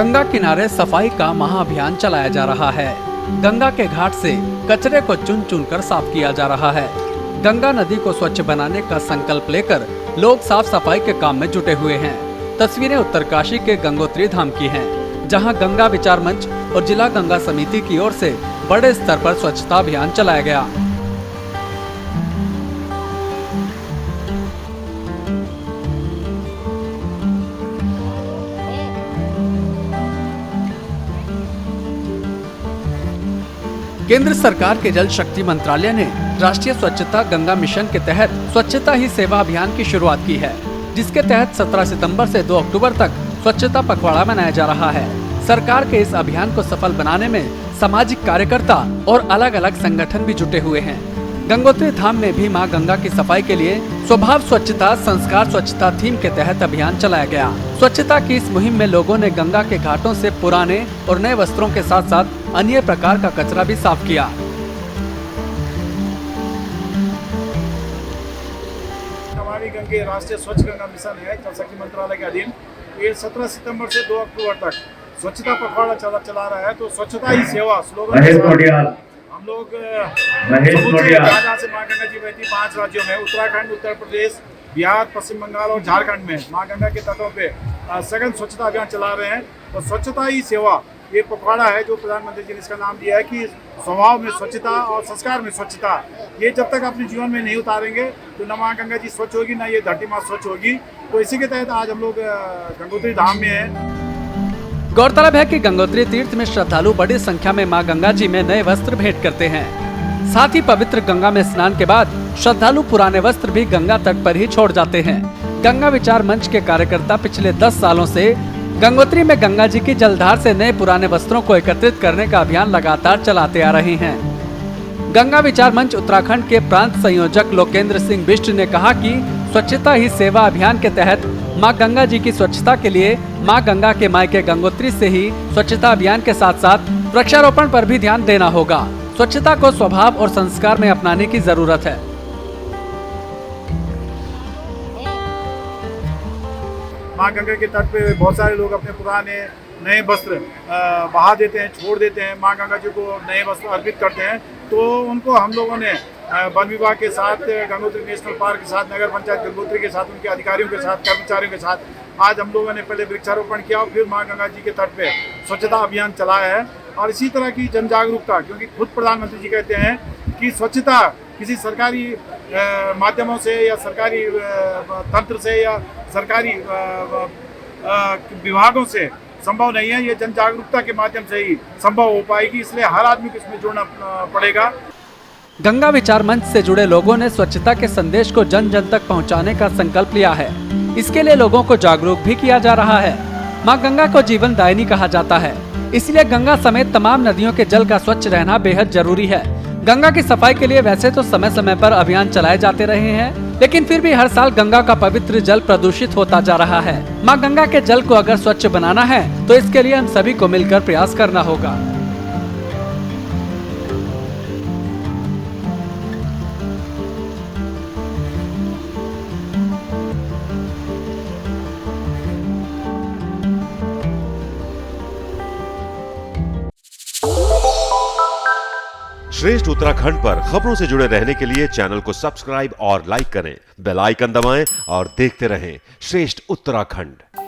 गंगा किनारे सफाई का महाअभियान चलाया जा रहा है। गंगा के घाट से कचरे को चुन चुन कर साफ किया जा रहा है। गंगा नदी को स्वच्छ बनाने का संकल्प लेकर लोग साफ सफाई के काम में जुटे हुए हैं। तस्वीरें उत्तरकाशी के गंगोत्री धाम की हैं, जहां गंगा विचार मंच और जिला गंगा समिति की ओर से बड़े स्तर पर स्वच्छता अभियान चलाया गया। केंद्र सरकार के जल शक्ति मंत्रालय ने राष्ट्रीय स्वच्छता गंगा मिशन के तहत स्वच्छता ही सेवा अभियान की शुरुआत की है, जिसके तहत 17 सितंबर से 2 अक्टूबर तक स्वच्छता पखवाड़ा मनाया जा रहा है। सरकार के इस अभियान को सफल बनाने में सामाजिक कार्यकर्ता और अलग अलग संगठन भी जुटे हुए हैं। गंगोत्री धाम में भी मां गंगा की सफाई के लिए स्वभाव स्वच्छता संस्कार स्वच्छता थीम के तहत अभियान चलाया गया। स्वच्छता की इस मुहिम में लोगों ने गंगा के घाटों से पुराने और नए वस्त्रों के साथ साथ अन्य प्रकार का कचरा भी साफ किया। हमारी गंगे राष्ट्रीय स्वच्छ गंगा मिशन है जल शक्ति मंत्रालय के अधीन। ये 17 सितंबर से 2 अक्टूबर तक स्वच्छता पखवाड़ा चला रहा है। तो स्वच्छता ही सेवा स्लोगन हम लोग जहाँ से माँ गंगा जी बहती 5 राज्यों में उत्तराखंड, उत्तर प्रदेश, बिहार, पश्चिम बंगाल और झारखंड में माँ गंगा के तटों पे सघन स्वच्छता अभियान चला रहे हैं। और स्वच्छता ही सेवा ये पखवाड़ा है जो प्रधानमंत्री जी ने इसका नाम दिया है कि स्वभाव में स्वच्छता और संस्कार में स्वच्छता। ये जब तक अपने जीवन में नहीं उतारेंगे तो न माँ गंगा जी स्वच्छ होगी, न ये धरती माँ स्वच्छ होगी। तो इसी के तहत आज हम लोग गंगोत्री धाम में हैं। गौरतलब है कि गंगोत्री तीर्थ में श्रद्धालु बड़ी संख्या में मां गंगा जी में नए वस्त्र भेंट करते हैं। साथ ही पवित्र गंगा में स्नान के बाद श्रद्धालु पुराने वस्त्र भी गंगा तट पर ही छोड़ जाते हैं। गंगा विचार मंच के कार्यकर्ता पिछले 10 सालों से गंगोत्री में गंगा जी की जलधार से नए पुराने वस्त्रों को एकत्रित करने का अभियान लगातार चलाते आ रहे हैं। गंगा विचार मंच उत्तराखंड के प्रांत संयोजक लोकेंद्र सिंह बिष्ट ने कहा कि स्वच्छता ही सेवा अभियान के तहत मां गंगा जी की स्वच्छता के लिए मां गंगा के मायके गंगोत्री से ही स्वच्छता अभियान के साथ साथ वृक्षारोपण पर भी ध्यान देना होगा। स्वच्छता को स्वभाव और संस्कार में अपनाने की जरूरत है। माँ गंगा के तट पे बहुत सारे लोग अपने पुराने नए वस्त्र बहा देते हैं, छोड़ देते हैं, माँ गंगा जी को नए वस्त्र अर्पित करते हैं। तो उनको हम लोगों ने वन विभाग के साथ, गंगोत्री नेशनल पार्क के साथ, नगर पंचायत गंगोत्री के साथ, उनके अधिकारियों के साथ, कर्मचारियों के साथ आज हम लोगों ने पहले वृक्षारोपण किया और फिर माँ गंगा जी के तट पे स्वच्छता अभियान चलाया है। और इसी तरह की जन जागरूकता, क्योंकि खुद प्रधानमंत्री जी कहते हैं कि स्वच्छता किसी सरकारी माध्यमों से या सरकारी तंत्र से या सरकारी विभागों से संभव नहीं है, ये जन जागरूकता के माध्यम से ही संभव हो पाएगी। इसलिए हर आदमी को इसमें जुड़ना पड़ेगा। गंगा विचार मंच से जुड़े लोगों ने स्वच्छता के संदेश को जन जन तक पहुंचाने का संकल्प लिया है। इसके लिए लोगों को जागरूक भी किया जा रहा है। मां गंगा को जीवन दायिनी कहा जाता है, इसलिए गंगा समेत तमाम नदियों के जल का स्वच्छ रहना बेहद जरूरी है। गंगा की सफाई के लिए वैसे तो समय समय पर अभियान चलाए जाते रहे हैं, लेकिन फिर भी हर साल गंगा का पवित्र जल प्रदूषित होता जा रहा है। मां गंगा के जल को अगर स्वच्छ बनाना है तो इसके लिए हम सभी को मिलकर प्रयास करना होगा। श्रेष्ठ उत्तराखंड पर खबरों से जुड़े रहने के लिए चैनल को सब्सक्राइब और लाइक करें, बेल आइकन दबाएं और देखते रहें श्रेष्ठ उत्तराखंड।